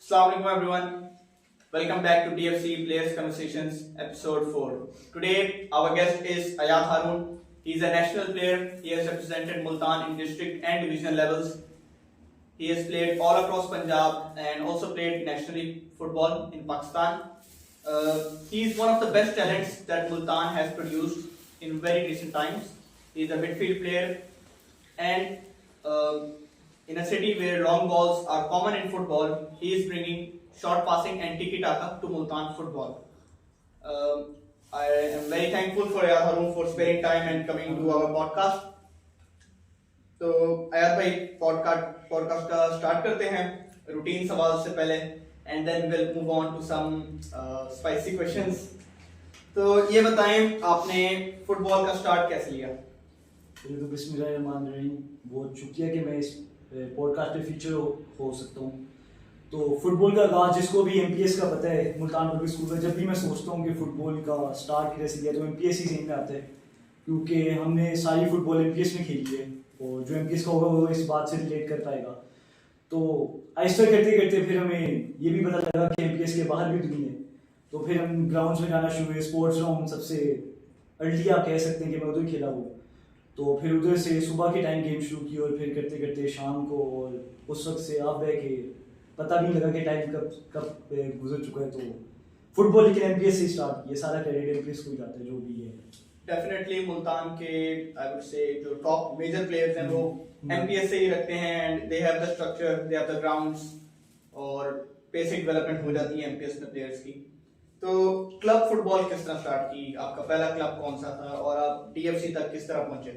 Assalamualaikum everyone. Welcome back to DFC Players Conversations episode 4. Today our guest is Ayad Haroon. He is a national player. He has represented Multan in district and divisional levels. He has played all across Punjab and also played nationally football in Pakistan. He is one of the best talents that Multan has produced in very recent times. He is a midfield player and in a city where long balls are common in football, he is bringing short passing and tiki-taka to Multan football. I am very thankful for Ayad Haroon for sparing time and coming to our podcast. तो अयाद भाई podcast का start करते हैं routine सवाल से पहले and then will move on to some spicy questions. तो ये बताएं आपने फुटबॉल का स्टार्ट कैसे लिया? पहले तो बिस्मिल्लाहिर्रहमानिर्रहीम, बहुत शुक्रिया कि मैं इस पॉडकास्ट पे फीचर हो सकता हूँ. तो फुटबॉल का आगाज जिसको भी एमपीएस का पता है, मुल्तान पब्लिक स्कूल का, जब भी मैं सोचता हूँ कि फुटबॉल का स्टार्ट कैसे लिया तो एमपीएस ही जेहन में आता है, क्योंकि हमने सारी फुटबॉल एमपीएस में खेली है और जो एमपीएस का होगा वो इस बात से रिलेट कर पाएगा. तो आहिस्ता करते करते फिर हमें ये भी पता लगा कि एमपीएस के बाहर भी दुनिया है. तो फिर हम ग्राउंड्स में जाना शुरू हुए. स्पोर्ट्स ग्राउंड सबसे अर्ली आप कह सकते हैं कि मैं उधर खेला हुआ. तो फिर उधर से सुबह के टाइम गेम शुरू की और फिर करते करते शाम को, और उस वक्त से आप बह के पता भी नहीं लगा कि टाइम कब गुजर चुका है. तो फुटबॉल लेकिन एमपीएस से स्टार्ट किया, सारा क्रेडिट एमपीएस को ही जाता है जो भी है. डेफिनेटली मुल्तान के आई वुड से जो टॉप मेजर प्लेयर्स हैं वो एमपीएस से ही रखते हैं and they have the structure, they have the grounds और बेसिक डेवलपमेंट हो जाती है एमपीएस में प्लेयर्स की. तो क्लब फुटबॉल किस तरह स्टार्ट की? आपका पहला क्लब कौन सा था और आप डीएफसी तक किस तरह पहुंचे?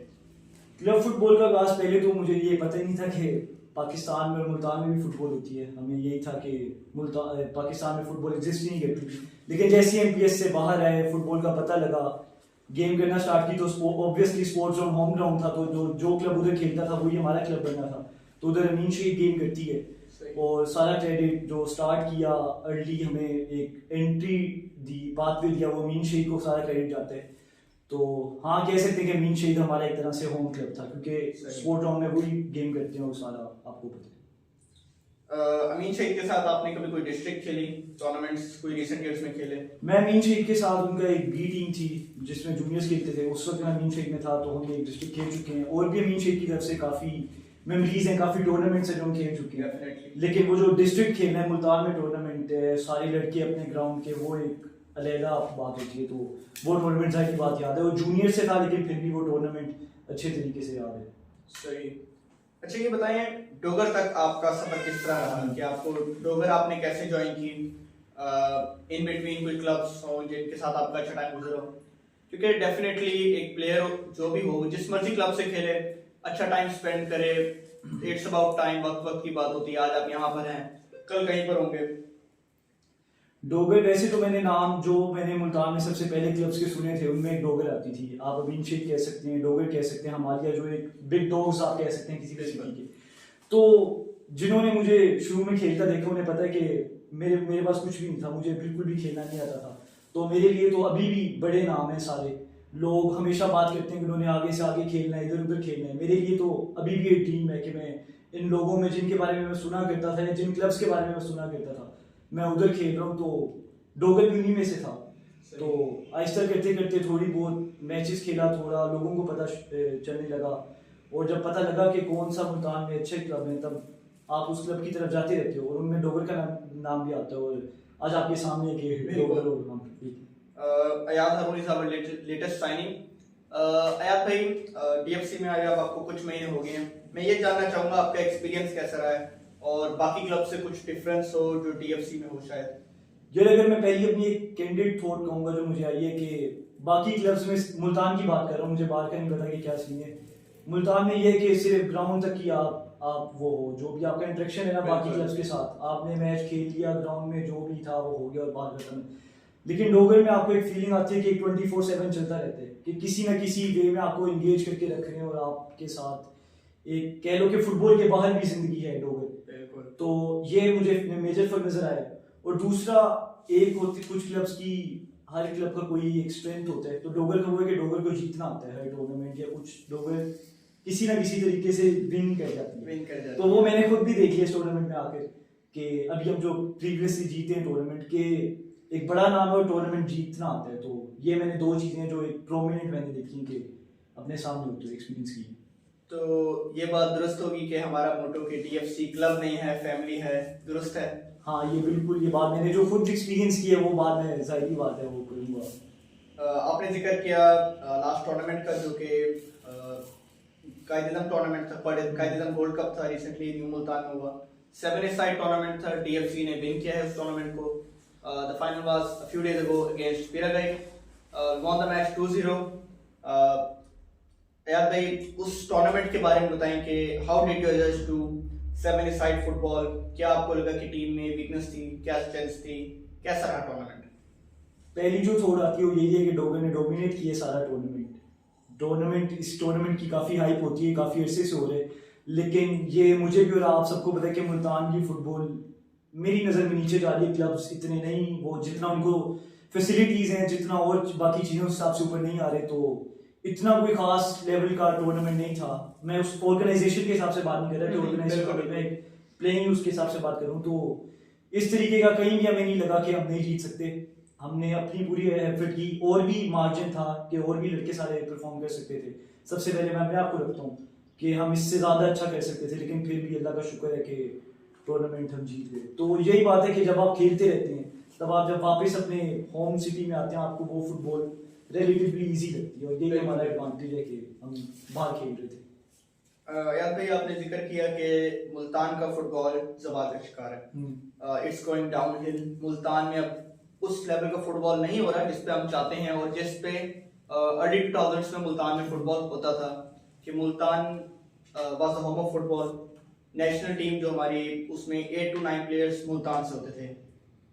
क्लब फुटबॉल का आगाज पहले तो मुझे ये पता ही नहीं था कि पाकिस्तान में और मुल्तान में भी फुटबॉल होती है. हमें यही था कि पाकिस्तान में फुटबॉल एग्जिस्ट ही नहीं करती. लेकिन जैसे एमपीएस से बाहर आए, फुटबॉल का पता लगा, गेम करना स्टार्ट की, तो ऑब्वियसली स्पोर्ट्स और होम ग्राउंड था. तो जो क्लब उधर खेलता था वही हमारा क्लब बनना था. तो उधर अमीन शहीद गेम करती है और सारा क्रेडिट जो स्टार्ट किया अर्ली, हमें एक एंट्री दी, पाथवे दिया, वो अमीन शहीद को सारा क्रेडिट जाता है. तो हाँ, कह सकते हैं कि अमीन शहीद हमारा एक तरह से होम क्लब था, क्योंकि स्पोर्ट ग्राउंड में वही गेम करते हैं और सारा आपको पता है. अमीन शहीद के साथ आपने कभी कोई डिस्ट्रिक्ट खेली, टूर्नामेंट्स कोई रिसेंट ईयर्स में खेले? मैं अमीन शहीद के साथ, उनका एक बी टीम थी जिसमें जूनियर्स खेलते थे, उस वक्त मैं अमीन शहीद में था. तो हम एक डिस्ट्रिक्ट खेल चुके हैं और भी अमीन शहीद की तरफ से काफ़ी मेमोरीज हैं, काफ़ी टूर्नामेंट्स हैं जो हम खेल चुके हैं. लेकिन वो जो डिस्ट्रिक्ट खेलना है, मुल्तान में टूर्नामेंट है, सारे लड़के अपने ग्राउंड के, वो एक अलहदा बात होती है. तो वो टूर्नामेंट की बात याद है. वो जूनियर से था लेकिन फिर भी वो टूर्नामेंट अच्छे तरीके से याद है. सही. अच्छा ये बताएं, डोगर तक आपका सफर किस तरह रहा? कि आपको डोगर आपने कैसे ज्वाइन की? इन बिटवीन कोई क्लब्स हो जिनके साथ आपका अच्छा टाइम गुजरा हो? क्योंकि डेफिनेटली एक प्लेयर जो भी हो, जिस मर्जी क्लब से खेले, अच्छा टाइम स्पेंड करे. इट्स अबाउट टाइम, वक्त की बात होती है. आज आप यहाँ पर हैं, कल कहीं पर होंगे. डोगर, वैसे तो मैंने मुल्तान में सबसे पहले क्लब्स के सुने थे, उनमें एक डोगर आती थी. आप अमीन शहीद कह सकते हैं, डोगर कह सकते हैं, हमालिया जो एक बिग डॉग्स आप कह सकते हैं किसी भी सिटी के. तो जिन्होंने मुझे शुरू में खेलता देखा उन्हें पता है कि मेरे पास कुछ भी नहीं था, मुझे बिल्कुल भी खेलना नहीं आता था. तो मेरे लिए तो अभी भी बड़े नाम हैं सारे लोग, हमेशा बात करते हैं कि उन्होंने आगे से आगे खेलना है, इधर उधर खेलना है. मेरे लिए तो अभी भी एक ड्रीम है कि मैं इन लोगों में जिनके बारे में मैं सुना करता था या जिन क्लब्स के बारे में मैं सुना करता था, मैं उधर खेल रहा हूँ. तो डोगर भी उन्हीं में से था. तो आहिस्ता करते करते थोड़ी बहुत मैचेस खेला, थोड़ा लोगों को पता चलने लगा, और जब पता लगा कि कौन सा मुल्तान में अच्छे क्लब हैं, तब आप उस क्लब की तरफ जाते रहते हो और उनमें डोगर का नाम भी आता है. और आज आपके सामने अयाद हारून is our latest signing. Ayad भाई, डीएफसी में आए अब आपको कुछ महीने हो गए हैं. मैं ये जानना चाहूंगा आपका एक्सपीरियंस कैसा रहा है और बाकी क्लब से कुछ डिफरेंस हो जो डीएफसी में हो शायद. यार, अगर मैं पहले अपनी एक कैंडिडेट थॉट कहूंगा जो मुझे आई है कि बाकी क्लब्स में, मुल्तान की बात कर रहा हूँ, मुझे बाहर का नहीं पता कि क्या सीन है. मुल्तान में ये है कि सिर्फ ग्राउंड तक ही आप वो हो, जो भी आपका इंटरेक्शन है ना बाकी क्लब्स के साथ, आपने मैच खेल लिया ग्राउंड में, जो भी था वो हो गया और बात खत्म. लेकिन डोगर में आपको एक फीलिंग आती है कि 24/7 चलता रहता है, कि किसी ना किसी वे में आपको इंगेज करके रख रहे हैं और आपके साथ एक कह लो कि फुटबॉल के बाहर भी जिंदगी है डोगर. तो ये मुझे मेजर फर्क नजर आया. और दूसरा, एक होती कुछ क्लब्स की, हर क्लब का कोई एक स्ट्रेंथ होता है. तो डोगर का वो है कि डोगर को जीतना होता है हर टूर्नामेंट, या कुछ डोगर किसी ना किसी तरीके से विन कर जाती है. तो वो मैंने खुद भी देखी है इस टूर्नामेंट में आकर कि अभी हम जो प्रीवियसली जीते हैं टूर्नामेंट के, एक बड़ा नाम है और टूर्नामेंट जीतना आता है। तो ये मैंने दो चीज़ें जो एक प्रोमिनेंट मैंने देखी कि अपने सामने होते एक्सपीरियंस की। तो ये बात दुरुस्त होगी कि हमारा मोटो कि डीएफसी क्लब नहीं है, फैमिली है, दुरुस्त है? हाँ, ये बिल्कुल, ये बात मैंने जो खुद एक्सपीरियंस की है वो बात है, जाहिर बात है वो करूँगा। आपने जिक्र किया लास्ट टूर्नामेंट का, जो कि कायद-ए-आज़म टूर्नामेंट था, कायद-ए-आज़म गोल्ड कप था, रिसेंटली न्यू मुल्तान में हुआ। 7 टूर्नामेंट था, डीएफसी ने विन किया है उस टूर्नामेंट को। The final was a few days ago against Piragai, won the match 2-0। याद भाई, उस टूर्नामेंट के बारे में बताएं कि how did you adjust to 7 football? क्या आपको लगा कि टीम में वीकनेस थी, क्या स्ट्रेंथ थी, कैसा रहा टूर्नामेंट? पहली जो थोड़ आती है वो यही है कि डोगे ने डोमिनेट किया सारा इस टूर्नामेंट की काफ़ी हाइप होती है, काफ़ी अरसे से हो रहे, लेकिन ये मुझे भी और आप सबको पता है कि मुल्तान की फुटबॉल मेरी नज़र में नीचे जा रही है। क्लब्स इतने नहीं, वो जितना उनको फैसिलिटीज़ हैं, जितना और बाकी चीज़ों के हिसाब से ऊपर नहीं आ रहे, तो इतना कोई खास लेवल का टूर्नामेंट नहीं था। मैं उस ऑर्गेनाइजेशन के हिसाब से बात नहीं कर रहा कि ऑर्गेनाइजेशन में प्लेइंग उसके हिसाब से बात करूँ, तो इस तरीके का कहीं भी हमें नहीं लगा कि हम नहीं जीत सकते। हमने अपनी पूरी एफर्ट की, और भी मार्जिन था कि और भी लड़के सारे परफॉर्म कर सकते थे। सबसे पहले मैं अपने आप को रखता हूँ कि हम इससे ज़्यादा अच्छा कर सकते थे, लेकिन फिर भी अल्लाह का शुक्र है कि टूर्नामेंट हम जीत गए। तो यही बात है कि जब आप खेलते रहते हैं, तब आप जब वापस अपने होम सिटी में आते हैं, आपको वो फुटबॉल रिलेटिवली इजी लगती है, और यही हमारा एडवांटेज है कि हम बाहर खेल रहे थे। याद भाई, आपने जिक्र किया कि मुल्तान का फुटबॉल ज़वाल का शिकार है, इट्स गोइंग डाउनहिल। मुल्तान में अब उस लेवल का फुटबॉल नहीं हो रहा जिस पे हम चाहते हैं, और जिस पे अर्ली 2000s में मुल्तान में फुटबॉल होता था कि Multan was the home of football. National team जो हमारी, उसमें 8 to 9 प्लेयर्स मुल्तान से होते थे।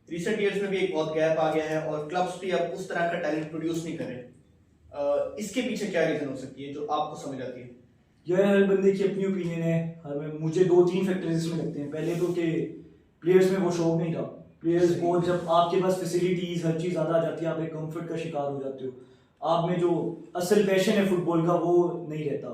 रिसेंट ईयर्स में भी एक बहुत गैप आ गया है, और क्लब्स भी अब उस तरह का टैलेंट प्रोड्यूस नहीं कर रहे। इसके पीछे क्या रीजन हो सकती है जो आपको समझ आती है? यह हर बंदे की अपनी ओपिनियन है। मुझे 2-3 फैक्टर्स इसमें लगते हैं। पहले तो कि प्लेयर्स में वो शौक नहीं था। प्लेयर्स को जब आपके पास फैसिलिटीज हर चीज़ ज़्यादा आ जाती है, आप एक कंफर्ट का शिकार हो जाते हो, आप में जो असल पैशन है फुटबॉल का वो नहीं रहता।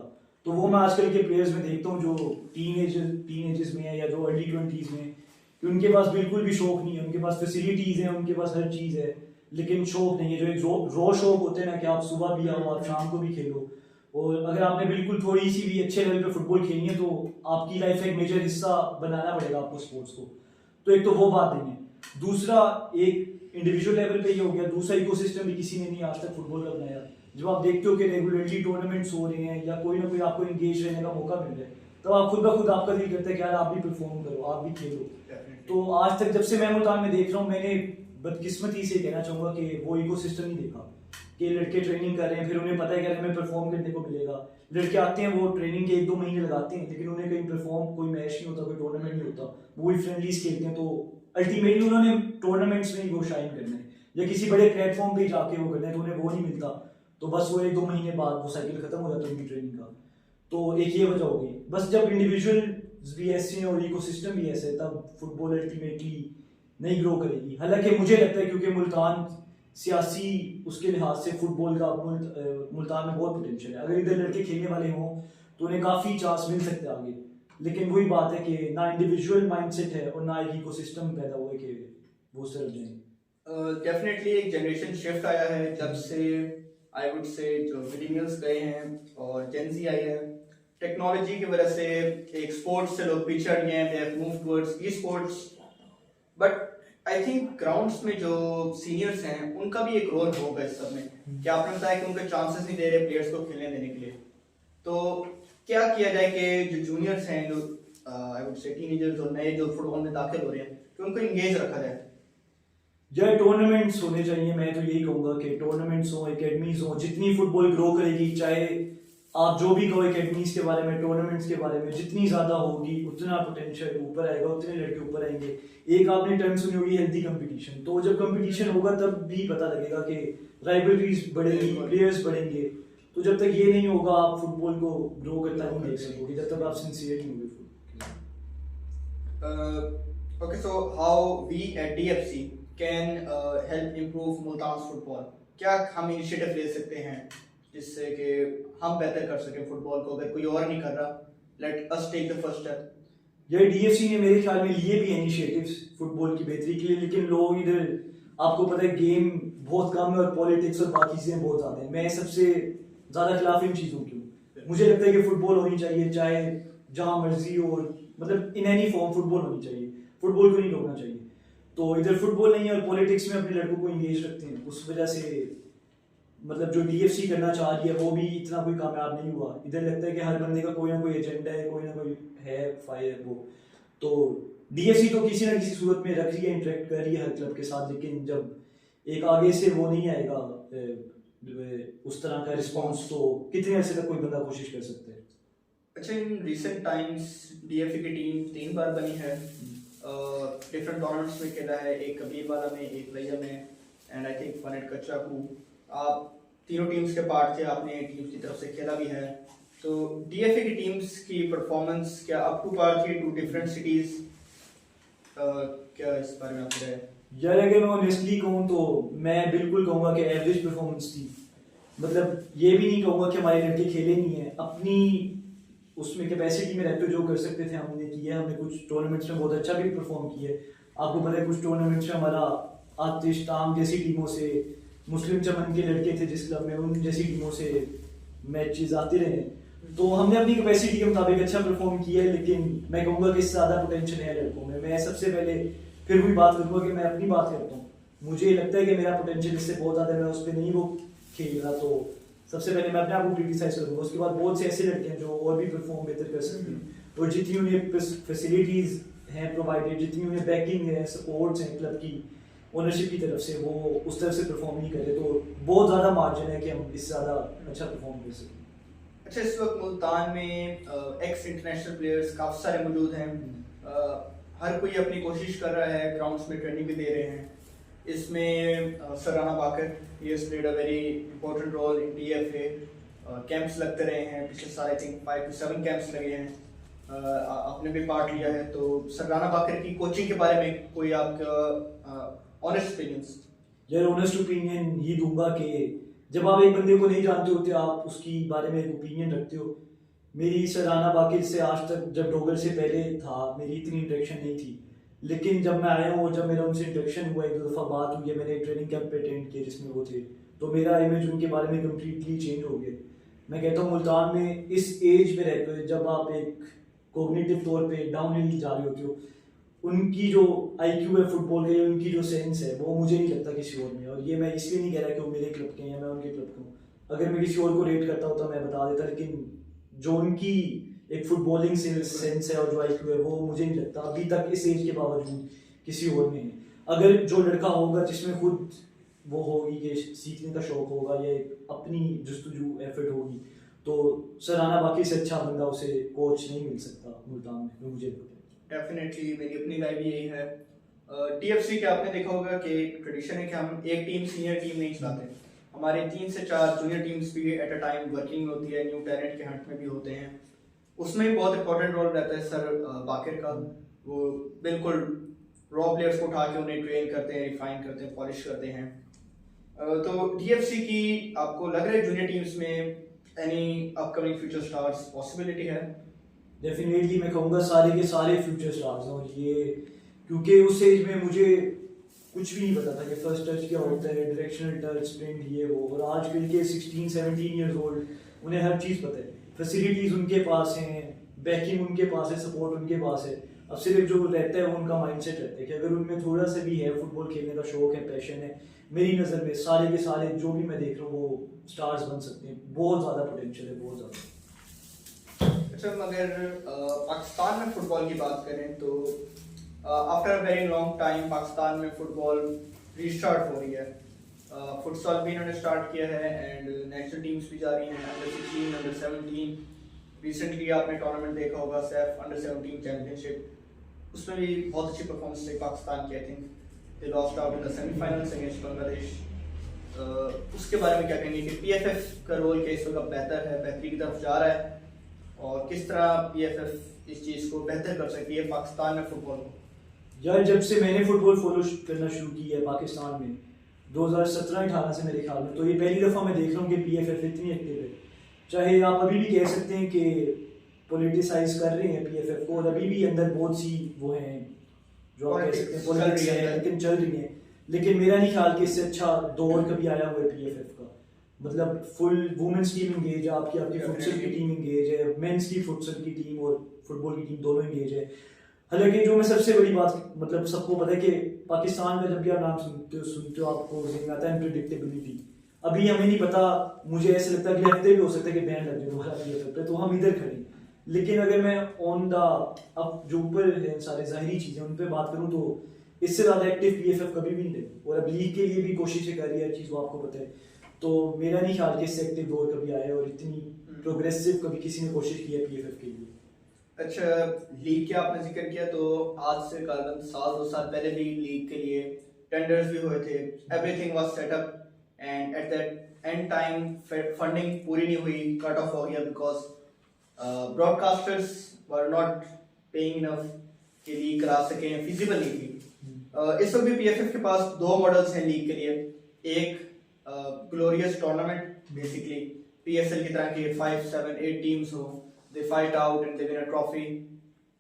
तो वो मैं आजकल के प्लेयर्स में देखता हूँ जो टीनेजर्स में है या जो अर्ली 20s में, कि उनके पास बिल्कुल भी शौक नहीं है। उनके पास फैसिलिटीज़ हैं, उनके पास हर चीज़ है, लेकिन शौक नहीं है। जो एक रॉ शौक होते हैं ना, कि आप सुबह भी आओ, आप शाम को भी खेलो, और अगर आपने बिल्कुल थोड़ी सी भी अच्छे लेवल पे फुटबॉल खेलनी है, तो आपकी लाइफ का एक मेजर हिस्सा बनाना पड़ेगा आपको स्पोर्ट्स को। तो एक तो वो बात नहीं है। दूसरा, एक इंडिविजुअल लेवल पे ये हो गया। दूसरा, इकोसिस्टम भी किसी ने नहीं आज तक फुटबॉल का बनाया। जब आप देखते हो कि रेगुलरली टूर्नामेंट्स हो रहे हैं या कोई ना कोई आपको इंगेज रहने का मौका मिल रहा है, तो आप खुद ब खुद आपका दिल करता है कि यार आप भी परफॉर्म करो, आप भी खेलो। तो आज तक जब से मैं मुल्तान में देख रहा हूँ, मैंने बदकिस्मती से कहना चाहूँगा कि वो इकोसिस्टम नहीं देखा कि लड़के ट्रेनिंग कर रहे हैं, फिर उन्हें पता है कि हमें परफॉर्म करने को मिलेगा। लड़के आते हैं, वो ट्रेनिंग के 1-2 महीने लगाते हैं, लेकिन उन्हें कहीं परफॉर्म, कोई मैच नहीं होता, कोई टूर्नामेंट नहीं होता, वो भी फ्रेंडलीज खेलते हैं। तो अल्टीमेटली उन्होंने टूर्नामेंट्स में ही वो शाइन करना है या किसी बड़े प्लेटफॉर्म पे जाके वो करना है, तो उन्हें वो नहीं मिलता। तो बस वो 1-2 महीने बाद वो साइकिल खत्म हो जाता है उनकी ट्रेनिंग का। तो एक ये वजह होगी। बस जब इंडिविजुअल भी ऐसे हैं और इकोसिस्टम भी ऐसे है, तब फुटबॉल अल्टीमेटली नहीं ग्रो करेगी। हालांकि मुझे लगता है क्योंकि मुल्तान सियासी उसके लिहाज से फुटबॉल का मुल्तान में बहुत पोटेंशियल है। अगर इधर लड़के खेलने वाले हों तो उन्हें काफ़ी चांस मिल सकते हैं आगे। लेकिन वही बात है कि ना इंडिविजुअल माइंडसेट है और ना एक इकोसिस्टम पैदा हुआ है कि वो सर जाए। डेफिनेटली एक जनरेशन शिफ्ट आया है जब से आई वुड से जो मिलेनियल्स गए हैं और जेनजी आई है। टेक्नोलॉजी की वजह से एक स्पोर्ट्स से लोग पीछे हट गए हैं, they have moved towards e sports. But I think grounds में जो सीनियर्स हैं उनका भी एक रोल होगा इस सब में। क्या आपने बताया कि उनके चांसेस नहीं दे रहे प्लेयर्स को खेलने देने के लिए, तो क्या किया जाए कि जो जूनियर्स हैं, जो आई वुड से टीनेजर्स और नए जो फुटबॉल में दाखिल हो रहे हैं, कि उनको इंगेज रखा जाए? जो टूर्नामेंट्स होने चाहिए। मैं तो यही कहूँगा कि टूर्नामेंट्स हो, एकेडमीज हो, जितनी फुटबॉल ग्रो करेगी, चाहे आप जो भी कहो एकेडमीज के बारे में, टूर्नामेंट्स के बारे में, जितनी ज़्यादा होगी उतना पोटेंशियल ऊपर आएगा, उतने लड़के ऊपर आएंगे। एक आपने टर्म सुनी होगी हेल्दी कंपटीशन। तो जब कंपटीशन होगा तब भी पता लगेगा कि राइवलरीज बढ़ेगी, प्लेयर्स बढ़ेंगे। तो जब तक ये नहीं होगा आप फुटबॉल को ग्रो करता नहीं देख सकोगे, जब तक आप सिंसियर नहीं होगे। Okay, so how we at DFC can help improve Multan football? क्या हम इनिशिएटिव ले सकते हैं जिससे कि हम बेहतर कर सकें फुटबॉल को? अगर कोई और नहीं कर रहा, let us take the first step. यार डीएफसी ने मेरे ख्याल में लिए भी इनिशिएटिव्स फुटबॉल की बेहतरी के लिए, लेकिन लोग इधर आपको पता है गेम बहुत कम है और पॉलिटिक्स और बाकी चीज़ें बहुत ज़्यादा हैं। मैं सबसे ज़्यादा खिलाफ इन चीज़ों की हूँ। मुझे लगता है कि फुटबॉल होनी चाहिए, चाहे जहाँ मर्जी हो, मतलब इन एनी फॉर्म फुटबॉल होनी चाहिए, फुटबॉल को नहीं रोकना चाहिए। तो इधर फुटबॉल नहीं है और पॉलिटिक्स में अपने लड़कों को इंगेज रखते हैं, उस वजह से मतलब जो डीएफसी करना चाह रही है वो भी इतना कोई कामयाब नहीं हुआ। इधर लगता है कि हर बंदे का कोई ना कोई एजेंडा है, कोई ना कोई है फायर वो। तो डीएफसी तो किसी ना किसी सूरत में रख रही है, इंटरेक्ट कर रही है हर क्लब के साथ, लेकिन जब एक आगे से वो नहीं आएगा उस तरह का रिस्पांस, तो कितने अर्से तक कोई बंदा कोशिश कर सकता है। अच्छा, इन रिसेंट टाइम्स डीएफसी की टीम 3 बार बनी है, डिफरेंट टूर्नामेंट्स में खेला है, एक कबीर वाला में, एक लैया में, and I think one at Kachchaku. आप तीनों टीम्स के पार्ट थे, आपने टीम्स की तरफ से खेला भी है। तो डीएफए की टीम्स की परफॉर्मेंस क्या अप टू पार थी टू डिफरेंट सिटीज? क्या इस बारे में आपको है? यार अगर मैं ऑनेस्टली कहूँ तो मैं बिल्कुल कहूँगा कि एवरेज परफॉर्मेंस थी। मतलब ये भी नहीं कहूँगा कि हमारे लड़के खेले नहीं है, अपनी उसमें कैपेसिटी में रहते जो कर सकते थे हमने किया। हमने कुछ टूर्नामेंट्स में बहुत अच्छा भी परफॉर्म किया। आपको पता है कुछ टूर्नामेंट्स में हमारा आतिश ताम जैसी टीमों से, मुस्लिम चमन के लड़के थे जिस क्लब में, उन जैसी टीमों से मैचेस आते रहे। तो हमने अपनी कैपेसिटी के मुताबिक अच्छा परफॉर्म किया है, लेकिन मैं कहूँगा कि इससे ज़्यादा पोटेंशियल है लड़कों में। मैं सबसे पहले फिर भी बात करूँगा कि मैं अपनी बात करता हूँ, मुझे लगता है कि मेरा पोटेंशियल इससे बहुत ज़्यादा है, मैं उस पर नहीं वो खेल रहा। तो सबसे पहले मैं अपने आप को क्रिटिसाइज करूँगा, उसके बाद बहुत से ऐसे लड़के हैं जो और भी परफॉर्म बेहतर कर सकते हैं, और जितनी उन्हें फैसिलिटीज़ हैं प्रोवाइडेड, जितनी उन्हें बैकिंग है, सपोर्ट्स हैं क्लब की ओनरशिप की तरफ से, वो उस तरफ से परफॉर्म नहीं करे। तो बहुत ज़्यादा मार्जिन है कि हम इससे ज़्यादा अच्छा परफॉर्म कर सकें। अच्छा, इस वक्त मुल्तान में एक्स इंटरनेशनल प्लेयर्स काफ़ी सारे मौजूद हैं, हर कोई अपनी कोशिश कर रहा है, ग्राउंड्स में ट्रेनिंग भी दे रहे हैं। इसमें Sarana Bakar, he has played a very important role in DFA. Camps लगते रहे हैं पिछले साल, आई थिंक 5 to 7 कैंप्स लगे हैं, आपने भी पार्ट लिया है। तो सराना बाकर की कोचिंग के बारे में कोई आपका ऑनेस्ट ओपिनियंस? यार ऑनेस्ट ओपिनियन ये दूंगा कि जब आप एक बंदे को नहीं जानते होते, आप उसकी बारे में एक ओपिनियन रखते हो। मेरी सराना बाकिर से आज तक, जब डोगर से पहले था, मेरी इतनी इंटरेक्शन नहीं थी, लेकिन जब मैं आया हूँ, जब मेरा उनसे इंटरेक्शन हुआ, एक दो दफ़ा बात हुई है, मैंने ट्रेनिंग कैंप अटेंड किया जिसमें वो थे, तो मेरा इमेज उनके बारे में कम्प्लीटली चेंज हो गया। मैं कहता हूँ मुल्तान में इस एज में रहते हुए, जब आप एक कोग्निटिव तौर पे डाउन हिल जा रहे होते हो, उनकी जो आईक्यू है फुटबॉल के, उनकी जो सेंस है, वो मुझे नहीं लगता किसी और में। और ये मैं इसलिए नहीं कह रहा कि वो मेरे क्लब के हैं या मैं उनके क्लब का हूँ। अगर मैं किसी और को रेट करता होता मैं बता देता, लेकिन जो उनकी एक फुटबॉलिंग सेंस है और जो आईक्यू है, वो मुझे नहीं लगता अभी तक इस एज के बावजूद किसी और में है। अगर जो लड़का होगा जिसमें खुद वो होगी कि सीखने का शौक होगा या अपनी जस्तजू एफर्ट होगी, तो सराना बाकी से अच्छा बंदा उसे कोच नहीं मिल सकता मुल्तान में, मुझे लगता है। डेफिनेटली मेरी अपनी राय भी यही है। टीएफसी के आपने देखा होगा कि ट्रेडिशन है कि हम एक टीम सीनियर टीम नहीं चलाते, हमारे 3 से 4 जूनियर टीम्स भी एट अ टाइम वर्किंग होती है, न्यू टैलेंट के हंट में भी होते हैं। उसमें भी बहुत इंपॉर्टेंट रोल रहता है सर बाकिर का। वो बिल्कुल रॉ प्लेयर्स को उठा के उन्हें ट्रेन करते हैं, रिफाइन करते हैं, पॉलिश करते हैं। तो डीएफसी की आपको लग रहा है जूनियर टीम्स में any upcoming future stars possibility है? डेफिनेटली मैं कहूँगा सारे के सारे फ्यूचर स्टार्स हैं, और ये क्योंकि उस एज में मुझे कुछ भी नहीं पता था कि फर्स्ट टच क्या होता है, डायरेक्शनल टच, स्प्रिंट, ये वो। और आजकल के 16-17 ईयर्स ओल्ड, उन्हें हर चीज़ पता है, फैसिलिटीज़ उनके पास हैं, बैकिंग उनके पास है, सपोर्ट उनके पास है। अब सिर्फ जो रहता है वो उनका माइंडसेट रहता है कि अगर उनमें थोड़ा सा भी है फुटबॉल खेलने का शौक है, पैशन है, मेरी नज़र में सारे के सारे जो भी मैं देख रहा हूँ वो स्टार्स बन सकते हैं। बहुत ज़्यादा पोटेंशियल है, बहुत ज़्यादा। अच्छा, मगर पाकिस्तान में फुटबॉल की बात करें तो after a very long time Pakistan में फुटबॉल रीस्टार्ट हो रही है। फुटसॉल भी इन्होंने स्टार्ट किया है एंड नेशनल टीम्स भी जा रही हैं, अंडर 16, अंडर 17। रिसेंटली आपने टूर्नामेंट देखा होगा, सैफ अंडर 17 चैंपियनशिप, उसमें भी बहुत अच्छी परफॉर्मेंस थी पाकिस्तान की। I think they lost out in the semifinals against Bangladesh. उसके बारे में क्या कहेंगे कि पीएफएफ का रोल क्या इस वक्त बेहतर है, बेहतरी की तरफ जा रहा है, और किस तरह पीएफएफ इस चीज़ को बेहतर कर सकती है पाकिस्तान में फुटबॉल को? यार जब से मैंने फुटबॉल फॉलो करना शुरू किया है पाकिस्तान में 2017-18 से मेरे ख्याल में, तो ये पहली दफ़ा मैं देख रहा हूँ कि पीएफएफ इतनी एक्टिव है। चाहे आप अभी भी कह सकते हैं कि पॉलिटिसाइज कर रहे हैं पीएफएफ को, और अभी भी अंदर बहुत सी वो हैं जो आप कह सकते हैं पॉलिटिक्स है, लेकिन चल रही है। लेकिन मेरा नहीं ख्याल कि इससे अच्छा दौर कभी आया हुआ है पीएफएफ का। मतलब फुल वुमेन्स टीम इंगेज है, आपकी आपकी फुटसल की टीम इंगेज है, मेंस की फुटसल की टीम और फुटबॉल की टीम दोनों इंगेज है। हालांकि जो मैं सबसे बड़ी बात, मतलब सबको पता है कि पाकिस्तान का जब भी आप नाम सुनते हो आपको जिम्मे आता है अनप्रेडिक्टेबिलिटी। अभी हमें नहीं पता, मुझे ऐसा लगता है कि हफ्ते भी हो सकता है कि बैन लग जाए दोबारा पीएफएफ पे, तो हम इधर खड़े। लेकिन अगर मैं ऑन द अब जो ऊपर है सारे ज़ाहिरी चीज़ें उन पे बात करूँ तो इससे ज़्यादा एक्टिव पीएफएफ कभी भी नहीं रही, और अब लीग के लिए भी कोशिशें कर रही है, चीज़ वो आपको पता है। तो मेरा नहीं ख्याल कि इससे एक्टिव दौर कभी आया और इतनी प्रोग्रेसिव कभी किसी ने कोशिश की है पीएफएफ के लिए। अच्छा, लीग के आपने जिक्र किया तो आज से करीबन साल 2 साल पहले भी लीग के लिए टेंडर्स भी हुए थे, everything was set up, and at that and time funding पूरी नहीं हुई, कट ऑफ हो गया because broadcasters were not paying enough कि लीग करा सकें, फिजिबल नहीं थी। इस वक्त भी पीएफएफ के पास 2 मॉडल्स हैं लीग के लिए। एक ग्लोरियस टूर्नामेंट, बेसिकली पीएसएल की तरह के 5, 7, 8 टीम्स हो, they fight out and they win a trophy.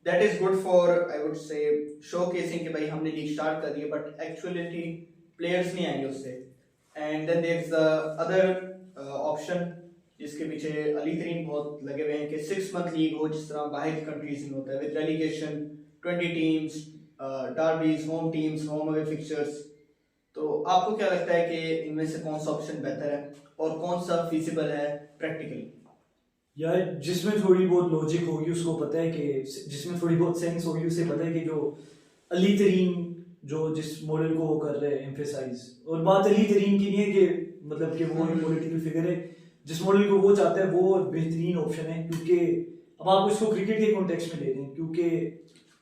That is good for, I would say, showcasing कि भाई हमने लीग स्टार्ट कर दी है, but actually players नहीं आएंगे उससे। And then there is the other option जिसके पीछे अली तरीन बहुत लगे हुए हैं कि 6 month लीग हो, जिस तरह बाहर की कंट्रीज में होता है, with relegation, 20 teams, derbies, home teams, home away fixtures। तो आपको क्या लगता है कि इनमें से कौन सा ऑप्शन बेहतर है और कौन सा feasible है प्रैक्टिकली? यार जिसमें थोड़ी बहुत लॉजिक होगी उसको पता है कि, जिसमें थोड़ी बहुत सेंस होगी उसे पता है कि जो अली तरीन जो जिस मॉडल को वो कर रहे हैं एम्फेसाइज, और बात अली तरीन की नहीं है कि मतलब कि वो एक पॉलिटिकल फिगर है, जिस मॉडल को वो चाहता है वो बेहतरीन ऑप्शन है। क्योंकि अब आप इसको क्रिकेट के कॉन्टेक्स्ट में ले लें, क्योंकि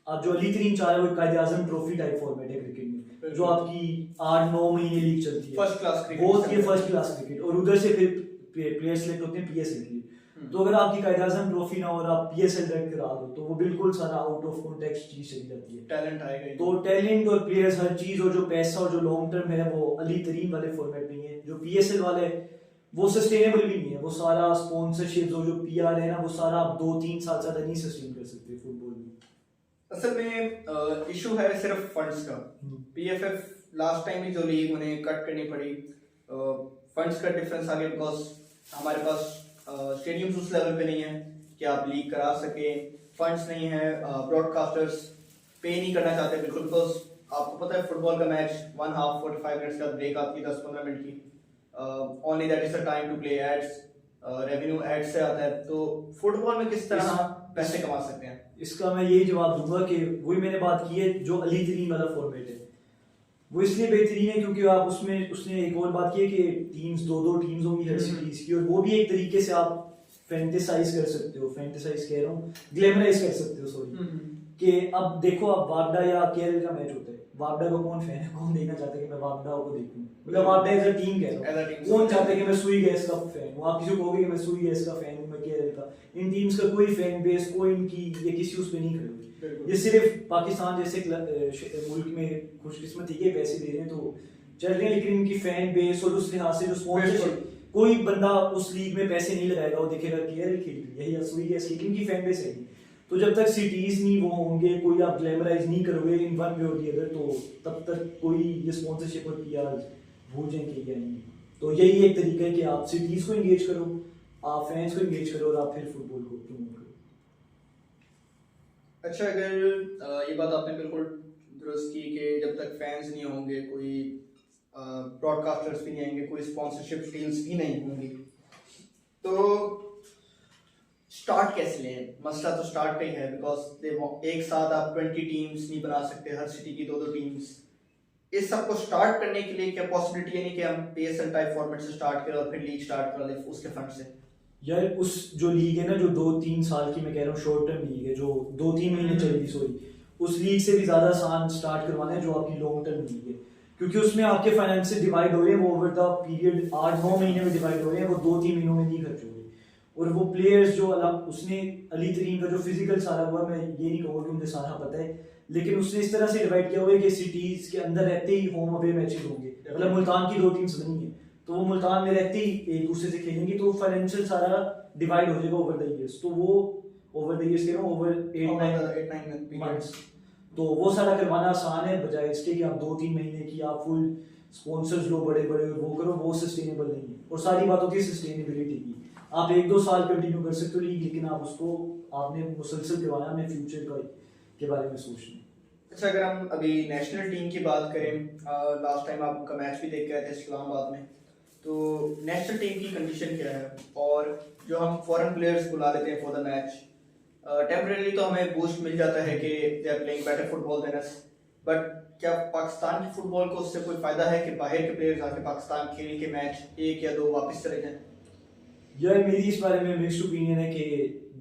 आप जो अली तरीन चाह रहे हो कायदे आजम ट्रॉफी टाइप फॉर्मेट है क्रिकेट में, जो आपकी 8-9 महीने लीग चलती है, फर्स्ट क्लास क्रिकेट, बहुत ही फर्स्ट क्लास क्रिकेट, और उधर से फिर प्लेयर सेलेक्ट होते हैं पीएसएल के लिए। तो अगर आपकी कायदे आजम ट्रॉफी ना हो और आप पीएसएल डायरेक्ट करा दो तो वो बिल्कुल सारा आउट ऑफ कॉन्टेक्स्ट चीज चली जाती है। टैलेंट आएगा, तो टैलेंट और प्लेयर्स हर चीज और जो पैसा और जो लॉन्ग टर्म है वो अली तरीन वाले फॉर्मेट में है। जो पीएसएल वाले वो सस्टेनेबल भी नहीं है, वो सारा स्पॉन्सरशिप और जो पीआर है ना, वो सारा आप 2-3 साल ज्यादा नहीं सस्टेन कर सकते फुटबॉल में। असल में इशू है सिर्फ फंड्स का। पीएफएफ लास्ट टाइम ही जो लीग उन्हें कट करनी पड़ी, फंड्स का डिफरेंस आ गया, बिकॉज हमारे पास स्टेडियम्स उस लेवल पे नहीं है कि आप लीग करा सके, फंड्स नहीं है, ब्रॉडकास्टर्स पे नहीं करना चाहते बिल्कुल, बिकॉज आपको पता है फुटबॉल का मैच 1 हाफ 45 मिनट्स का ब्रेक आती है 10-15 मिनट की, only that is the time to play ads, revenue ads से आता है। तो फुटबॉल में किस तरह पैसे कमा सकते हैं? इसका मैं यही जवाब दूंगा कि वही मैंने बात की है, जो अली तरीन वाला फॉर्मेट है वो इसलिए बेहतरीन है क्योंकि आप उसने एक और बात की है कि टीम्स 2-2 टीम्स होंगी हर सीरीज की, और वो भी एक तरीके से आप फैंटेसाइज कर सकते हो, फैंटेसाइज कह रहा हूँ, ग्लैमराइज कर सकते हो, सॉरी, कि अब देखो आप वापडा या केरल का मैच होता है, वापडा को कौन फैन है, कौन देखना चाहता है कि मैं वापडा को देखूं, मतलब वापडा एज अ टीम कह रहा हूं, कौन चाहता है कि मैं सुई गैस का फैन हूं, आप किसी को कहोगे कि मैं सुई गैस का फैन हूं, मैं केरल का, इन टीम्स का कोई फैन बेस, कोई इनकी ये किसी उस पे नहीं खड़े हुए। ये सिर्फ पाकिस्तान जैसे मुल्क में खुशकिस्मती के पैसे दे रहे हैं तो चल रहे हैं, लेकिन इनकी फैन बेस और उस लिहाज से जो स्पॉन्सरशिप, कोई बंदा उस लीग में पैसे नहीं लगाएगा, वो देखेगा केरल खेल रही है या सुई गैस, लेकिन इनकी फैन बेस है। तो जब तक सिटीज नहीं वो होंगे, कोई आप ग्लैमराइज नहीं करोगे इन वन वे और दी अदर, तो तब तक कोई ये स्पॉन्सरशिप और पीआर भूल जाएंगे या नहीं। तो यही एक तरीका है कि आप सिटीज को एंगेज करो, आप फैंस को एंगेज करो, और आप फिर फुटबॉल को प्रमोट करो। अच्छा, अगर ये बात आपने बिल्कुल दुरुस्त की कि जब तक फैंस नहीं होंगे, कोई ब्रॉडकास्टर्स भी नहीं आएंगे, कोई स्पॉन्सरशिप डील्स भी नहीं होंगी, तो स्टार्ट कैसे लें? मसला तो स्टार्ट पे ही है, बिकॉज एक साथ आप 20 टीम्स नहीं बना सकते, हर सिटी की 2-2 टीम्स। इस सबको स्टार्ट करने के लिए क्या पॉसिबिलिटी है नहीं कि हम पीएसएल टाइप फॉर्मेट से स्टार्ट करें और फिर लीग स्टार्ट कर लें उसके फंड से? यार उस जो लीग है ना, जो 2-3 साल की मैं कह रहा हूँ शॉर्ट टर्म लीग है, जो 2-3 महीने चलेगी, सॉरी, उस लीग से भी ज्यादा आसान स्टार्ट करवाना है जो आपकी लॉन्ग टर्म लीग है, क्योंकि उसमें आपके फाइनेंस डिवाइड हो रहे हैं, वो ओवर द पीरियड 8-9 महीने में डिवाइड हो रहे हैं, वो 2-3 महीनों में नहीं खर्च हो रहे। और वो प्लेयर्स जो उसने अली तरीन का जो फिजिकल सारा हुआ, मैं ये नहीं कहूँगा कि मुझे सारा पता है, लेकिन उसने इस तरह से डिवाइड किया हुआ है कि सिटीज के अंदर रहते ही होम अवे मैचेस होंगे, मतलब मुल्तान की 2 टीम्स बनी है तो वो मुल्तान में रहते ही एक दूसरे से खेलेंगे, तो फाइनेंशियल सारा डिवाइड हो जाएगा ओवर द ईयर्स। तो वो over the years, over 8-9 months. तो वो सारा करवाना आसान है, बजाय इसके कि आप 2-3 महीने की आप फुल स्पॉन्सर्स लो बड़े बड़े वो करो, वो सस्टेनेबल नहीं है। और सारी बात होती है सस्टेनेबिलिटी की। आप 1-2 साल कंटिन्यू कर सकते हो लीग, लेकिन आप उसको आपने मुसलसल करवाना, अपने फ्यूचर के बारे में सोचना। अच्छा, अगर हम अभी नेशनल टीम की बात करें, लास्ट टाइम आप उनका मैच भी देख के आए थे इस्लामाबाद में, तो नेशनल टीम की कंडीशन क्या है? और जो हम फॉरेन प्लेयर्स बुला लेते हैं फॉर द मैच, टेम्परेरी तो हमें बूस्ट मिल जाता है कि they are playing better football than us, but क्या पाकिस्तान की फुटबॉल को उससे कोई फायदा है कि बाहर के प्लेयर्स आके पाकिस्तान खेल के मैच 1 या 2 वापस चले जाएं? यार मेरी इस बारे में मिक्स्ड ओपिनियन है कि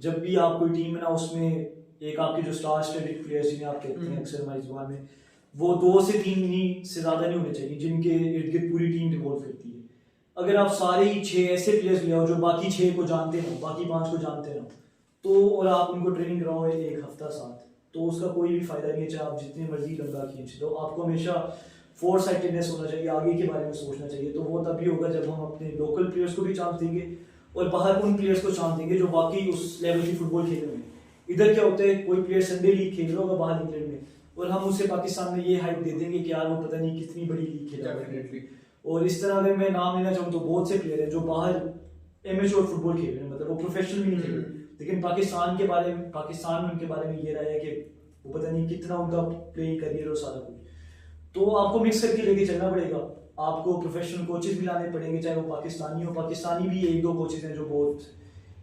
जब भी आप कोई टीम है ना, उसमें एक आपके जो स्टार स्टडीड प्लेयर्स जिन्हें आप कहते हैं अक्सर हमारी जुबान में, वो 2 से 3 से ज़्यादा नहीं होने चाहिए जिनके इर्द गिर्द पूरी टीम रिवॉल्व करती है। अगर आप सारे ही 6 ऐसे प्लेयर्स ले आओ जो बाकी 6 को जानते हो, बाकी 5 को जानते हो, तो और आप उनको ट्रेनिंग कराओ 1 हफ्ता साथ, तो उसका कोई भी फायदा नहीं है, चाहे आप जितने मर्जी लंबा खींच दो। आपको हमेशा फोर साइटेडनेस होना चाहिए, आगे के बारे में सोचना चाहिए। तो वो तभी होगा जब हम अपने लोकल प्लेयर्स को भी चांस देंगे और बाहर उन प्लेयर्स को चांस देंगे जो वाकई उस लेवल की फुटबॉल खेल रहे हैं। इधर क्या होता है, कोई प्लेयर संडे लीग खेल रहा होगा बाहर इंग्लैंड में, और हम उसे पाकिस्तान में ये हाइप दे देंगे कि यार वो पता नहीं कितनी बड़ी लीग खेल रहा है। और इस तरह अगर मैं नाम लेना चाहूँ तो बहुत से प्लेयर हैं जो बाहर एमेच्योर फुटबॉल खेल रहे हैं, मतलब वो प्रोफेशनल भी नहीं खेल रहे, लेकिन पाकिस्तान में उनके बारे में ये रहा है कि वो पता नहीं कितना उनका प्लेइंग करियर और सारा कुछ। तो आपको मिक्स करके लेके चलना पड़ेगा, आपको प्रोफेशनल कोचेस भी लाने पड़ेंगे, चाहे वो पाकिस्तानी भी 1-2 कोचेस हैं जो बहुत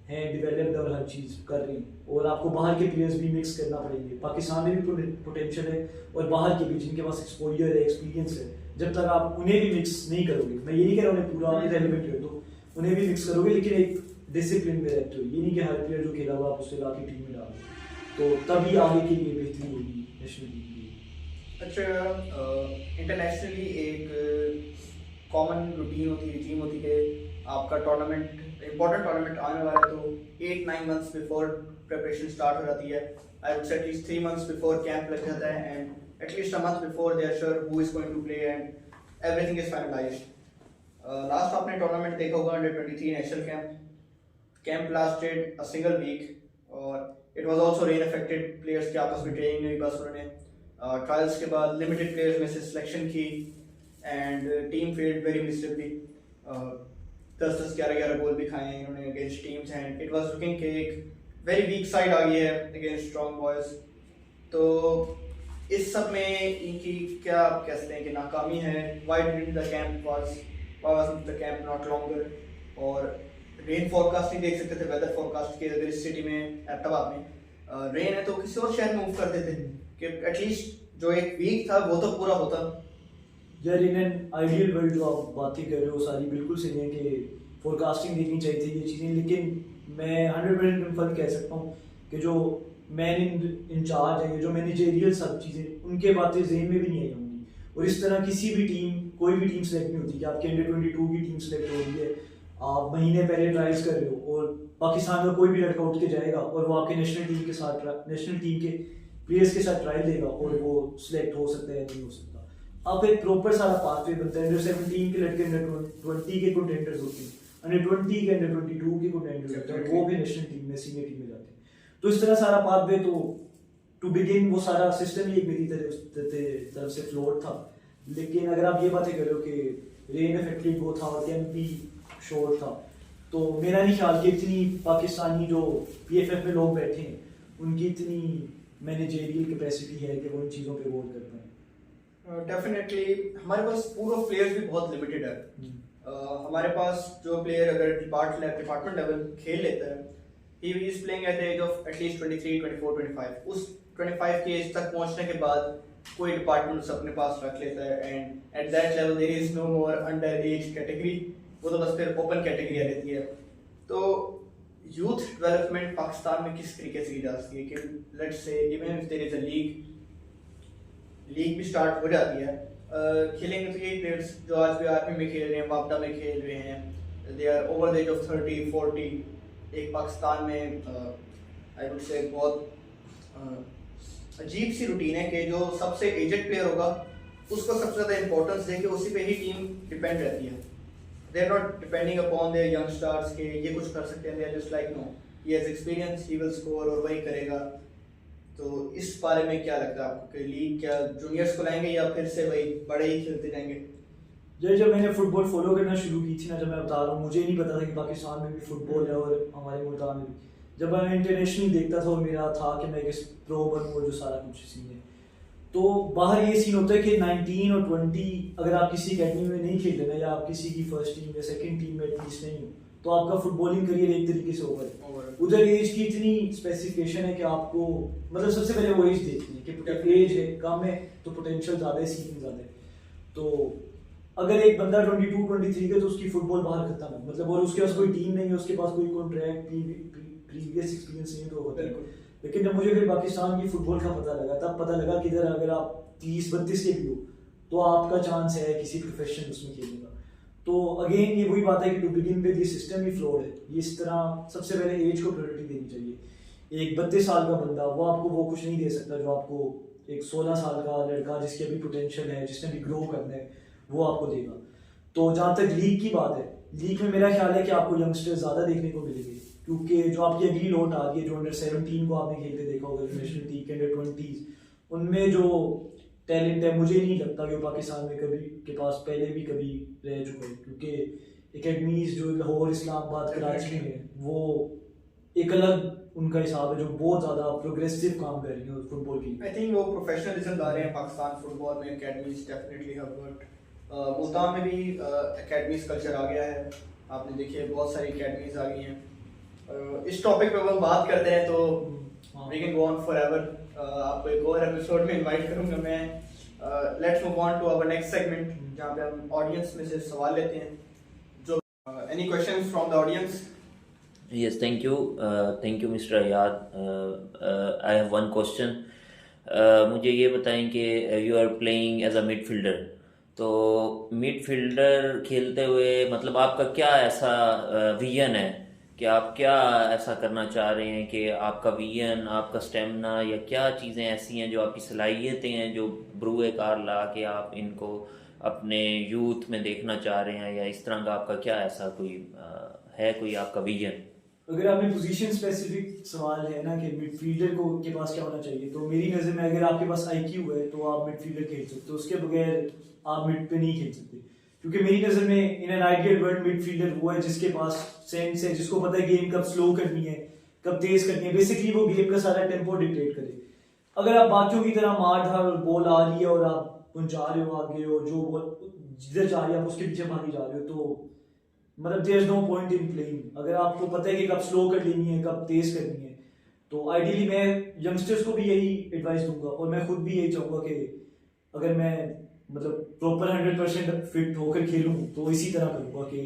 हैं डेवलप्ड और हर चीज़ कर रही हैं, और आपको बाहर के प्लेयर्स भी मिक्स करना पड़ेंगे। पाकिस्तान में भी पोटेंशियल है और बाहर के भी जिनके पास एक्सपोजर है, एक्सपीरियंस है, जब तक आप उन्हें भी मिक्स नहीं करोगे, मैं ये नहीं कह रहा उन्हें पूरा इरेलेवेंट कर दो, उन्हें भी मिक्स करोगे लेकिन एक डिसिप्लिन में रहते हो। ये नहीं कि हर प्लेयर जो खेला हुआ आप उससे ला के टीम में डालो, तो तभी आगे के लिए बेहतरी होगी नेशनल टीम की। अच्छा, इंटरनेशनली एक कॉमन रूटीन होती है, टीम होती है, आपका टूर्नामेंट इंपॉर्टेंट टूर्नामेंट आने वाला है तो 8-9 मंथ्स बिफोर प्रिपरेशन स्टार्ट हो जाती है। I would say at least 3 months before camp लग जाता है, and at least a month before they are sure who is going to play and everything is finalised. Last आपने टूर्नामेंट देखा होगा under 23 national camp lasted a single week और it was also rain affected, players के आपस में training नहीं, बस उन्होंने ट्रायल्स के बाद लिमिटेड प्लेयर्स में से सिलेक्शन की एंड टीम फेल्ड वेरी मिसेबली। 10-11 गोल भी खाए हैं इन्होंने against teams and it was looking कि एक वेरी वीक साइड आ गई है अगेंस्ट स्ट्रॉन्ग बॉयज। तो इस सब में इनकी क्या आप कहते हैं कि नाकामी है? Why didn't the camp wasn't the camp not longer? और रेन फोरकास्ट नहीं देख सकते थे, वेदर फोरकास्ट के अगर इस सिटी में एबटाबाद में रेन है तो किसी और शहर में मूव कर देते कि एटलीस्ट जो एक वीक था वो तो पूरा होता। यार इन एन आइडियल वर्ल्ड जो आप बातें कर रहे हो सारी बिल्कुल सही है कि फोरकास्टिंग देखनी चाहिए थी ये चीज़ें, लेकिन मैं 100% कंफर्म कह सकता हूँ कि जो मैन इन चार्ज है, जो मैनेजरियल सब चीज़ें उनके बातें जेहन में भी नहीं आई होंगी। और इस तरह किसी भी टीम, कोई भी टीम सेलेक्ट नहीं होती कि आपके अंडर 22 की टीम सेलेक्ट हो रही है, आप महीने पहले ट्रायल्स कर रहे हो और पाकिस्तान का कोई भी लड़का उठ के जाएगा और वो आपके नेशनल टीम के प्लेयर्स के साथ ट्रायल देगा और वो सिलेक्ट हो सकता है या नहीं हो सकता। आप एक प्रॉपर सारा पाथवे बनता है। अंडर 17 के लड़के अंडर 20 के कंटेंडर्स होते हैं, अंडर 20 के अंडर 22 के कंटेंडर्स होते हैं, वो भी नेशनल टीम में सीनियर टीम में जाते हैं। तो इस तरह सारा पाथवे, तो टू बिगिन वो सारा सिस्टम ही एक मेरी तरफ से फ्लोट था। लेकिन अगर आप ये बातें कर रहे हो कि रेन इफेक्टेड वो था और कैंप भी शॉर्ट था, तो मेरा नहीं ख्याल कि इतनी पाकिस्तानी जो PFF में लोग बैठे हैं उनकी इतनी मैनेजरियल कैपेसिटी है कि वो इन चीज़ों पे गौर कर पाए। डेफिनेटली हमारे पास पूल ऑफ प्लेयर्स भी बहुत लिमिटेड है। हमारे पास जो प्लेयर अगर डिपार्टमेंट लेवल खेल लेता है, he is playing at the age of at least 23, 24, 25। उस 25 की एज तक पहुंचने के बाद कोई डिपार्टमेंट उसे अपने पास रख लेता है and at that level there is no more under age category, वो तो बस फिर ओपन कैटेगरी आ रहती है। तो यूथ डेवलपमेंट पाकिस्तान में किस तरीके से की जा सकती है कि let's say even if there is a league भी स्टार्ट हो जाती है, खेलेंगे तो यही प्लेयर्स जो आज भी आर्मी में खेल रहे हैं, वापडा में खेल रहे हैं, they are over the age of 30, 40। एक पाकिस्तान में आई वुड से बहुत अजीब सी रूटीन है कि जो सबसे एजेड प्लेयर होगा उसको सबसे ज़्यादा इंपॉर्टेंस देके उसी पे ही टीम डिपेंड रहती है। They are not depending upon their young stars के ये कुछ कर सकते हैं, they are just like no he has experience, he will score और वही करेगा। तो इस बारे में क्या लगता है आपको कि लीग क्या जूनियर्स को लाएंगे या फिर से वही बड़े ही खेलते जाएंगे? जब मैंने फुटबॉल फॉलो करना शुरू की थी ना, जब मैं बता रहा हूँ, मुझे नहीं पता था कि पाकिस्तान में भी फुटबॉल है और हमारे मुल्तान में भी। जब मैं इंटरनेशनल देखता था और मेरा था कि मैं किस प्रो बनूँ और जो सारा कुछ सीन है, तो बाहर ये सीन होता है कि 19 और 20 अगर आप किसी अकेडमी में नहीं खेल रहे ना, या आप किसी की फर्स्ट टीम या सेकंड टीम में एटलीस्ट नहीं हो, तो आपका फुटबॉलिंग करियर एक तरीके से ओवर है। उधर एज की इतनी स्पेसिफिकेशन है कि आपको मतलब सबसे पहले वो एज देखनी है कि एज है कम है तो पोटेंशियल ज़्यादा है, सीखने ज़्यादा है। तो अगर एक बंदा 22-23 का तो उसकी फुटबॉल बाहर खत्म है, मतलब और उसके पास कोई टीम नहीं है, उसके पास कोई कॉन्ट्रैक्ट प्रीवियस एक्सपीरियंस नहीं है तो होता है। लेकिन जब मुझे फिर पाकिस्तान की फुटबॉल का पता लगा, तब पता लगा कि इधर अगर आप 30-32 के भी हो तो आपका चांस है किसी प्रोफेशन उसमें खेलने का। तो अगेन ये वही बात है कि टू बिगिन विद ये सिस्टम ही फ्लॉड है। ये इस तरह सबसे पहले एज को प्रायोरिटी देनी चाहिए। एक 32 साल का बंदा वो आपको वो कुछ नहीं दे सकता जो आपको एक 16 साल का लड़का जिसके अभी पोटेंशियल है, जिसने भी ग्रो करना है, वो आपको देगा। तो जहाँ तक लीग की बात है, लीग में मेरा ख्याल है कि आपको यंगस्टर्स ज़्यादा देखने को मिलेंगे, क्योंकि जो आपकी अगली लौट आ रही है, जो अंडर 17 को आपने खेलते देखा होगा, नेशनल टीम के अंडर 20s, उनमें जो टैलेंट है मुझे नहीं लगता कि वो पाकिस्तान में कभी के पास पहले भी कभी रह चुका है, क्योंकि एकेडमीज जो लाहौर, इस्लामाबाद, कराची में वो एक अलग उनका हिसाब है जो बहुत ज़्यादा प्रोग्रेसिव काम कर रही है फुटबॉल की। आई थिंक वो प्रोफेशनलिज्म ला रहे हैं पाकिस्तान फुटबॉल में। Academies definitely have worked. Multan में भी एकेडमीज कल्चर आ गया है, आपने देखिए बहुत सारी एकेडमीज आ गई हैं। इस टॉपिक पे हम बात करते हैं तो we can go on forever. आपको एक और एपिसोड में इनवाइट करूंगा मैं। Let's move on to our next segment, जहाँ पे हम ऑडियंस में से सवाल लेते हैं। जो any questions from the audience? Yes, thank you, Mr. Ayad. I have one question. मुझे ये बताएं कि you are playing as a midfielder. तो मिडफील्डर खेलते हुए मतलब आपका क्या ऐसा विजन है कि आप क्या ऐसा करना चाह रहे हैं कि आपका विजन, आपका स्टेमिना या क्या चीज़ें ऐसी हैं जो आपकी सलाहियतें हैं जो ब्रुए कार ला के आप इनको अपने यूथ में देखना चाह रहे हैं, या इस तरह का आपका क्या ऐसा कोई है कोई आपका विजन? अगर आपने पोजीशन स्पेसिफिक सवाल है ना कि मिडफील्डर को के पास क्या होना चाहिए, तो मेरी नज़र में अगर आपके पास आईक्यू है तो आप मिडफील्डर खेल सकते हो, उसके बगैर आप मिड पे नहीं खेल सकते। क्योंकि मेरी नज़र में in an ideal world midfielder वो है जिसके पास सेंस है, जिसको पता है गेम कब स्लो करनी है, कब तेज करनी है, बेसिकली वो गेम का सारा टेम्पो डिक्टेट करे। अगर आप बाकियों की तरह मार धार और बॉल आ रही है और आप पहुंचा रहे हो आगे, और जो बॉल जिधर जा रही है आप उसके पीछे भागी जा रहे हो, तो मतलब there is no point in playing. अगर आपको पता है कि कब स्लो कर लेनी है, कब तेज करनी है, तो आइडियली मैं यंगस्टर्स को भी यही एडवाइस दूंगा, और मैं खुद भी यही चाहूँगा कि अगर मैं मतलब प्रॉपर 100% फिट होकर खेलूँ तो इसी तरह करूँगा कि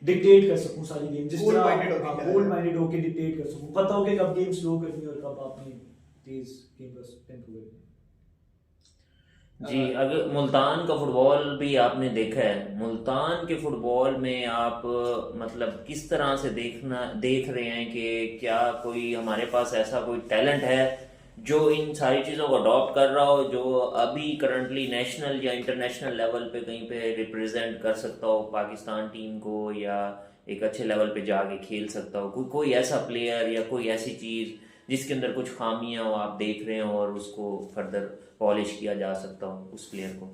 डिक्टेट कर सकूँ सारी गेम, जिस तरह गोल माइंडेड होकर डिक्टेट कर सकूँ, पता हो कि कब गेम स्लो करनी है और कब आपने तेज गेम का टेम्पो करना है। जी, अगर मुल्तान का फुटबॉल भी आपने देखा है, मुल्तान के फुटबॉल में आप मतलब किस तरह से देख रहे हैं कि क्या कोई हमारे पास ऐसा कोई टैलेंट है जो इन सारी चीज़ों को अडॉप्ट कर रहा हो, जो अभी करंटली नेशनल या इंटरनेशनल लेवल पे कहीं पे रिप्रेजेंट कर सकता हो पाकिस्तान टीम को, या एक अच्छे लेवल पे जाके खेल सकता हो? कोई ऐसा प्लेयर या कोई ऐसी चीज़ जिसके अंदर कुछ खामियां हो आप देख रहे हो और उसको फर्दर पॉलिश किया जा सकता हो उस प्लेयर को?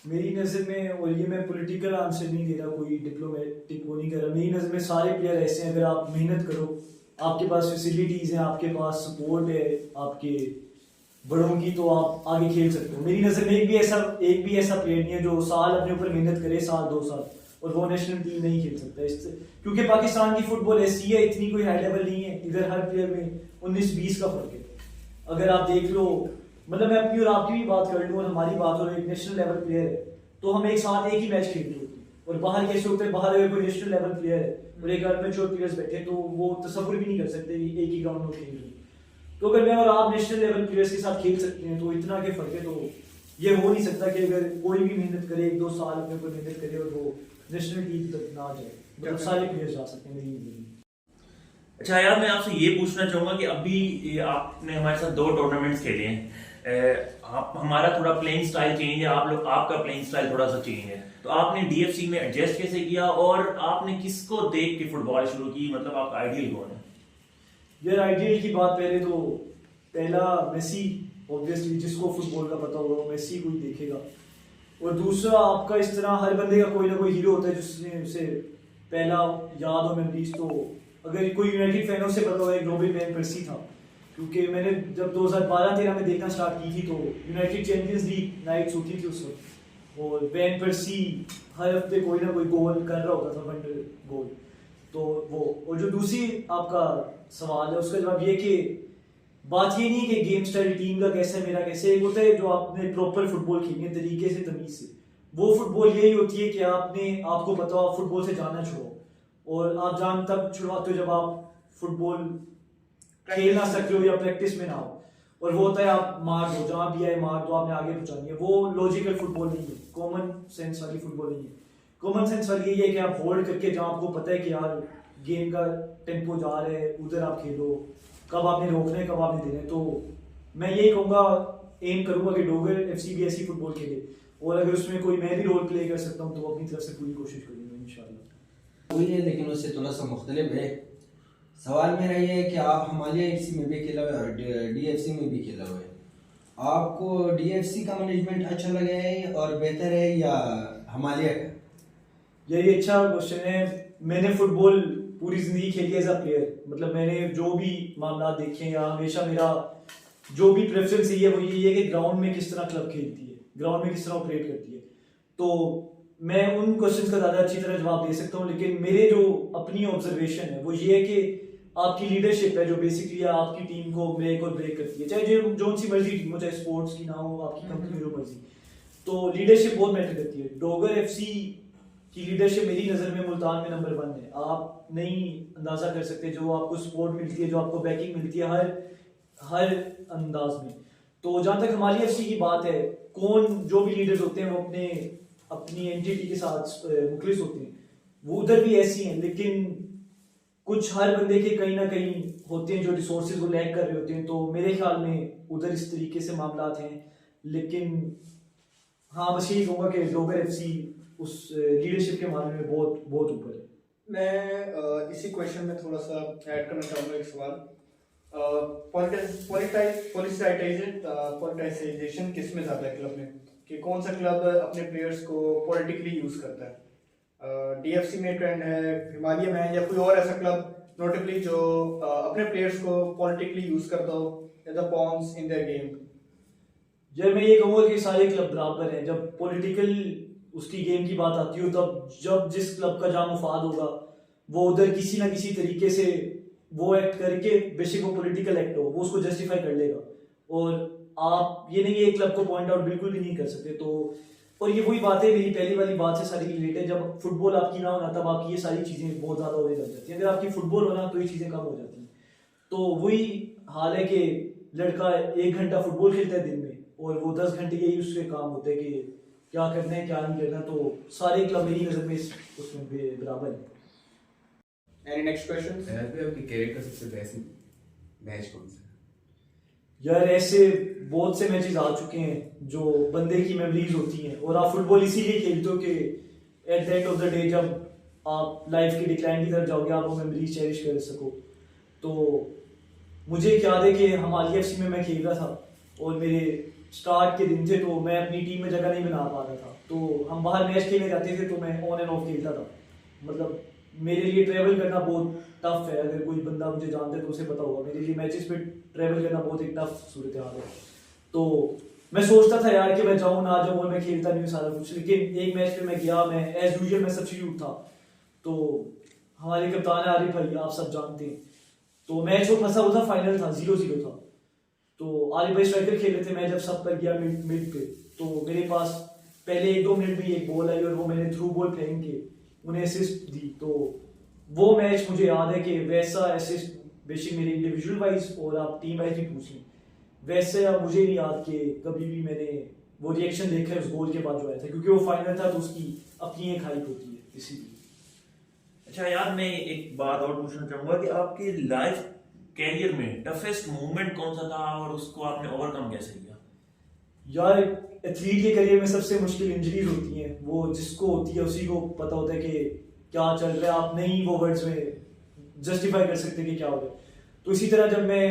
मेरी नज़र में, और ये मैं पॉलिटिकल आंसर नहीं दे रहा, कोई डिप्लोमेटिक वो नहीं कर रहा, मेरी नज़र में सारे प्लेयर ऐसे हैं, अगर आप मेहनत करो, आपके पास फैसिलिटीज़ हैं, आपके पास सपोर्ट है आपके बड़ों की, तो आप आगे खेल सकते हो। मेरी नज़र में एक भी ऐसा प्लेयर नहीं है जो साल अपने ऊपर मेहनत करे, साल 2 साल, और वो नेशनल टीम नहीं खेल सकता। क्योंकि पाकिस्तान की फुटबॉल ऐसी है, इतनी कोई हाई लेवल नहीं है, इधर हर प्लेयर में 19-20 का फर्क है। अगर आप देख लो, मतलब मैं अपनी और आपकी भी बात कर लूँ और हमारी बात हो, एक नेशनल लेवल प्लेयर है तो हम एक साथ एक ही मैच खेलते होते हैं, और बाहर कैसे होते हैं, बाहर अगर कोई नेशनल लेवल प्लेयर है और एक मैच्योर प्लेयर्स बैठे तो वो तसव्वुर भी नहीं कर सकते एक ही ग्राउंड में खेल रहे। तो अगर मैं और आप नेशनल लेवल प्लेयर्स के साथ खेल सकते हैं तो इतना के फर्क है, तो ये हो नहीं सकता कि अगर कोई भी मेहनत करे, 1-2 साल अपने ऊपर मेहनत करे और वो नेशनल टीम तक ना जाए, मतलब सारे प्लेयर्स जा सकते हैं मेरी जिंदगी। अच्छा यार, मैं आपसे ये पूछना चाहूंगा कि अभी आपने हमारे साथ 2 टूर्नामेंट्स खेले हैं, आप हमारा थोड़ा प्लेइंग स्टाइल चेंज है, आपका प्लेइंग स्टाइल थोड़ा सा चेंज है, तो आपने डीएफसी में एडजस्ट कैसे किया और आपने किसको देख के फुटबॉल शुरू की, मतलब आपका आइडियल कौन है? यार आइडियल की बात पहले तो पहला मेसी, ऑब्वियसली जिसको फुटबॉल का पता होगा वो मेसी को ही देखेगा। और दूसरा आपका इस तरह हर बंदे का कोई ना कोई हीरो होता है जिसने उसे पहला याद हो मेमोरीज। तो अगर कोई यूनाइटेड फैन से पता होगा एक रॉबिन वैन पर्सी था, क्योंकि मैंने जब 2012-13 में देखना स्टार्ट की थी तो यूनाइटेड चैंपियंस लीग नाइट्स होती थी उस वक्त, और वैन पर्सी हर हफ्ते कोई ना कोई गोल कर रहा होता था, वंडर गोल। तो वो, और जो दूसरी आपका सवाल है उसका जवाब ये कि बात ये नहीं है कि गेम स्टाइल टीम का कैसा है मेरा कैसे, एक होता है जो आपने प्रॉपर फुटबॉल खेलनी है तरीके से तमीज से, वो फुटबॉल यही होती है कि आपको पता हो आप फुटबॉल से जाना छुड़ो, और आप जान तब छुड़वाते हो जब आप फुटबॉल खेल ना सकते हो या प्रैक्टिस में ना हो, और वो होता है आप मार दो, जहाँ भी आए मार दो, आपने आगे पहुंचानी है। वो लॉजिकल फुटबॉल नहीं है, कॉमन सेंस वाली फुटबॉल नहीं है। कॉमन सेंस वाली यही है कि आप होल्ड करके जहाँ आपको पता है कि यार गेम का टेम्पो जा रहा है उधर आप खेलो, कब आपने रोकना है कब आपने देना है। तो मैं यही कहूँगा, एम करूँगा कि डोगर एफसी भी ऐसी फुटबॉल खेले, और अगर उसमें कोई मैं भी रोल प्ले कर सकता हूँ तो अपनी तरफ से पूरी कोशिश करूँगा इंशाल्लाह। वही है लेकिन उससे थोड़ा सा मुख्तलिफ है। सवाल मेरा ये है कि आप हिमालय एफसी में भी खेला हुआ है और डीएफसी में भी खेला हुआ है, आपको डीएफसी का मैनेजमेंट अच्छा लगा है और बेहतर है या हिमालय का? ये अच्छा क्वेश्चन है। मैंने फुटबॉल पूरी जिंदगी खेली एज अ प्लेयर, मतलब मैंने जो भी मामला देखे हैं, या हमेशा मेरा जो भी प्रेफरेंस है वो यही है कि ग्राउंड में किस तरह क्लब खेलती है, ग्राउंड में किस तरह ऑपरेट करती है। तो मैं उन क्वेश्चंस का ज़्यादा अच्छी तरह जवाब दे सकता हूँ, लेकिन मेरे जो अपनी ऑब्जर्वेशन है वो ये है कि आपकी लीडरशिप है जो बेसिकली आपकी टीम को मेक और ब्रेक करती है, चाहे जो सी मर्जी टीम हो, चाहे स्पोर्ट्स की ना हो, आपकी कंपनी हो मर्जी, तो लीडरशिप बहुत मैटर करती है। डोगर एफसी की लीडरशिप मेरी नज़र में मुल्तान में नंबर 1 है। आप नहीं अंदाज़ा कर सकते जो आपको सपोर्ट मिलती है, जो आपको बैकिंग मिलती है हर अंदाज में। तो जहाँ तक हमारी एफसी की बात है, जो भी लीडर्स होते हैं वो अपनी एंटिटी के साथ मुखलिस होते हैं, वो उधर भी ऐसी हैं, लेकिन कुछ हर बंदे के कहीं ना कहीं होते हैं जो रिसोर्सेज वो लैक कर रहे होते हैं। तो मेरे ख्याल में उधर इस तरीके से मामलात हैं, लेकिन हाँ बस यही कहूँगा कि डोगर एफसी उस लीडरशिप के मामले में बहुत बहुत ऊपर है। मैं इसी क्वेश्चन में थोड़ा सा ऐड करना चाहूँगा एक सवाल। पॉलिटाइजेशन किस में ज़्यादा है क्लब में, कि कौन सा क्लब अपने प्लेयर्स को पॉलिटिकली यूज़ करता है? डीएफसी में ट्रेंड है, हिमालय में है, या कोई और ऐसा क्लब नोटेबली जो अपने प्लेयर्स को पॉलिटिकली यूज़ करता हो as a pawns in their game? यार मैं ये कहूँगा कि सारे क्लब बराबर हैं। जब पॉलिटिकल उसकी गेम की बात आती हो, तब जब जिस क्लब का जहाँ मुफाद होगा वो उधर किसी ना किसी तरीके से वो एक्ट करके, बेशक वो पॉलिटिकल एक्ट हो, वो उसको जस्टिफाई कर लेगा। और आप ये नहीं है क्लब को पॉइंट आउट बिल्कुल भी नहीं कर सकते। तो और ये वही बात है, मेरी पहली वाली बात से सारी रिलेटेड है, जब फुटबॉल आपकी ना होना तब आपकी ये सारी चीज़ें बहुत ज़्यादा होने लग जाती हैं। अगर आपकी फुटबॉल होना तो ये चीज़ें कम हो जाती हैं। तो वही हाल है कि लड़का 1 घंटा फुटबॉल खेलता है दिन में, और वो 10 घंटे यही उसके काम होते हैं कि क्या करना है क्या नहीं करना। तो सारे क्लब मेरी नज़र में उसमें बराबर है। Any next questions? आपके कैरियर का सबसे बेस्ट मैच कौन सा है? यार ऐसे बहुत से मैचेस आ चुके हैं जो बंदे की मेमोरीज होती हैं, और आप फुटबॉल इसीलिए खेलते हो कि at the end of the day जब आप लाइफ की डिक्लाइन की तरफ जाओगे आप वो मेमोरीज चेरिश कर सको। तो मुझे याद है कि हमारी एफसी में मैं खेल रहा था और मेरे स्टार्ट के दिन थे, तो मैं अपनी टीम में जगह नहीं बना पा रहा था। तो हम बाहर मैच खेलने जाते थे तो मैं ऑन एंड ऑफ खेलता था। मतलब मेरे लिए ट्रैवल करना बहुत टफ है, अगर कोई बंदा मुझे जानता है तो उसे पता होगा, मेरे लिए मैचेस पे ट्रैवल करना बहुत एक टफ सूरत हाल है। तो मैं सोचता था यार कि मैं जाऊँ ना जाऊँ, और मैं खेलता नहीं हूँ सारा कुछ। लेकिन एक मैच पे मैं गया, मैं एज यूजुअल मैं सब्स्टिट्यूट था। तो हमारे कप्तान है आरिफ भाई, आप सब जानते हैं। तो मैच वो फंसा हुआ था, फाइनल था, 0-0 था। तो आरिफ भाई स्ट्राइकर खेल रहे थे, मैं जब सब पर गया मिड पे, तो मेरे पास पहले 1-2 मिनट में एक बॉल आई और वो मैंने थ्रू बॉल फेंक के उन्हें असिस्ट दी। तो वो मैच मुझे याद है कि वैसा असिस्ट बेशक मेरे इंडिविजुअल वाइज और आप टीम वाइज भी पूछ लें, वैसे अब मुझे नहीं याद कि कभी भी मैंने वो रिएक्शन देखा है उस गोल के बाद जो आया था, क्योंकि वो फाइनल था तो उसकी अपनी एक हाइप होती है इसीलिए। अच्छा यार, मैं एक बात और पूछना चाहूंगा कि आपके लाइफ कैरियर में टफेस्ट मोमेंट कौन सा था और उसको आपने ओवरकम कैसे किया? यार एथलीट के करियर में सबसे मुश्किल इंजरीज होती हैं, वो जिसको होती है उसी को पता होता है कि क्या चल रहा है। आप नहीं वो वर्ड्स में जस्टिफाई कर सकते कि क्या हो रहा है। तो इसी तरह जब मैं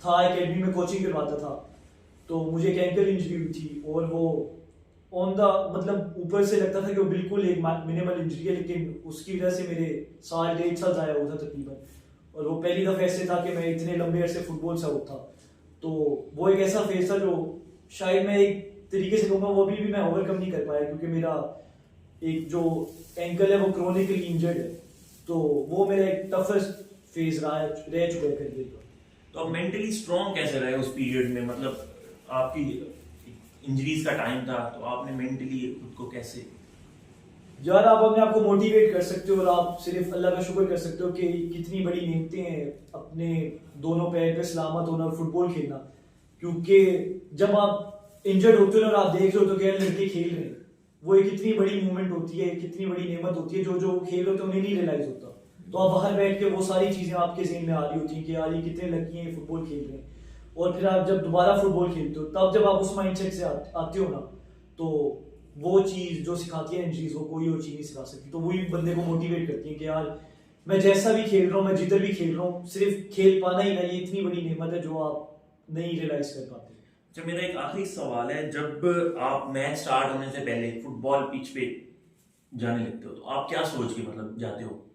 था एकेडमी में कोचिंग करवाता था तो मुझे एक एंकल इंजरी हुई थी और वो ऑन द मतलब ऊपर से लगता था कि वो बिल्कुल एक मिनिमल इंजरी है, लेकिन उसकी वजह से मेरे 1.5 साल ज़ाया हुआ था तकरीबन। और वो पहली दफ़ा ऐसे था कि मैं इतने लंबे अरसे फुटबॉल से आउट था। तो वो एक ऐसा फेज था जो शायद मैं एक तरीके से कहूँगा वो अभी भी मैं ओवरकम नहीं कर पाया, क्योंकि मेरा एक जो एंकल है वो क्रोनिकली इंजर्ड है। तो वो मेरा एक टफेस्ट फेज रह चुका है करियर का। तो आप मेंटली स्ट्रांग कैसे रहे उस पीरियड में, मतलब आपकी इंजरीज का टाइम था, तो आपने मेंटली खुद को कैसे? यार आप अपने आप को मोटिवेट कर सकते हो और आप सिर्फ अल्लाह का शुक्र कर सकते हो कि कितनी बड़ी नेमतें हैं अपने दोनों पैर पे सलामत होना और फुटबॉल खेलना। क्योंकि जब आप इंजर्ड होते हो और आप देख रहे हो तो क्या लड़के खेल रहे हैं, वो एक कितनी बड़ी मूवमेंट होती है, कितनी बड़ी नेमत होती है जो खेल रहे होते हैं उन्हें नहीं रियलाइज होता। तो आप बाहर बैठ के वो सारी चीजें आपके ज़हन में आ रही होती हैं कि यार ये कितने लकी हैं फुटबॉल खेल रहे हैं। और फिर आप जब दोबारा फुटबॉल खेलते हो तब जब आप उस माइंडसेट से आते हो ना, तो वो चीज़ जो सिखाती है इंजरीज वो कोई और चीज़ नहीं सिखा सकती। तो वही बंदे को मोटिवेट करती है कि यार मैं जैसा भी खेल रहा हूँ, मैं जिधर भी खेल रहा हूँ, सिर्फ खेल पाना ही नहीं, ये इतनी बड़ी नेमत है जो आप नहीं रियलाइज कर पाते। अच्छा, मेरा एक आखिरी सवाल है, जब आप मैच स्टार्ट होने से पहले फुटबॉल पिच पे जाने लगते हो तो आप क्या सोच के मतलब जाते हो?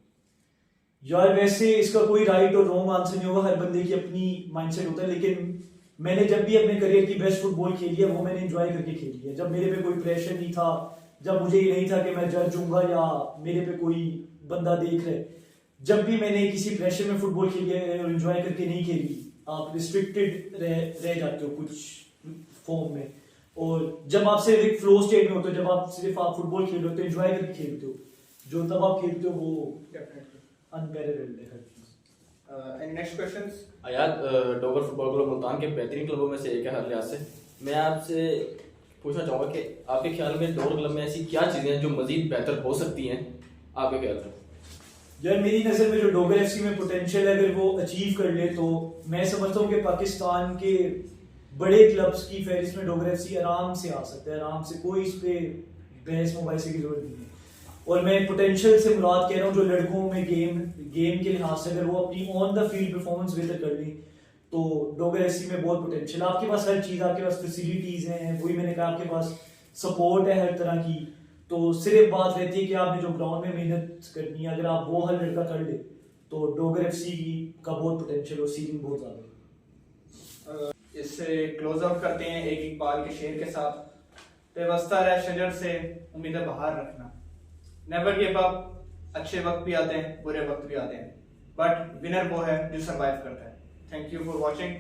यार वैसे इसका कोई राइट और रॉन्ग आंसर नहीं होगा, हर बंदे की अपनी माइंडसेट होता है। लेकिन मैंने जब भी अपने करियर की बेस्ट फुटबॉल खेली है वो मैंने एंजॉय करके खेली है। जब मेरे पे कोई प्रेशर नहीं था, जब मुझे ये नहीं था कि मैं जज हूँगा या मेरे पे कोई बंदा देख रहे, जब भी मैंने किसी प्रेशर में फुटबॉल खेली है और एंजॉय करके नहीं खेली, आप रिस्ट्रिक्टेड रह जाते हो कुछ फॉर्म में। और जब आप सिर्फ एक फ्लो स्टेट में होते हो, जब आप फुटबॉल खेल रहे हो तो एंजॉय करके खेलते हो, जो तब आप खेलते हो वो अनपैरेलल्ड है हर चीज़। Any next questions? आयात डोगर फुटबॉल क्लब मुल्तान के बेहतरीन क्लबों में से एक है हर लिहाज से। मैं आपसे पूछना चाहूँगा कि आपके ख्याल में डोगर क्लब में ऐसी क्या चीज़ें हैं जो मज़ीद बेहतर हो सकती हैं आपके ख्याल से? यार मेरी नज़र में जो डोगर एफसी में पोटेंशियल है, अगर वो अचीव कर ले तो मैं समझता हूँ कि पाकिस्तान के बड़े क्लब्स की फहरिस्त में डोगर एफसी आराम से आ सकता है, आराम से, कोई इस पे बहस मुबाहिसे की जरूरत नहीं है। और मैं पोटेंशियल से मुराद कह रहा हूँ जो लड़कों में गेम के लिहाज से अगर वो अपनी ऑन द फील्ड परफॉर्मेंस बेहतर कर लें तो डोगर एफसी में बहुत पोटेंशियल। आपके पास हर चीज़, आपके पास फैसिलिटीज़ हैं, वही मैंने कहा आपके पास सपोर्ट है हर तरह की। तो सिर्फ बात रहती है कि आपने जो ग्राउंड में मेहनत करनी है, अगर आप वो हर लड़का कर ले तो डोगर एफसी का बहुत पोटेंशियल और सीलिंग बहुत ज़्यादा है। इससे क्लोज आउट करते हैं एक इकबाल के शेर के साथ, पेवस्ता रह शजर से उम्मीदें बाहर रखना। नेवर गिव अप, अच्छे वक्त भी आते हैं, बुरे वक्त भी आते हैं, बट विनर वो है जो सरवाइव करता है। Thank you for watching.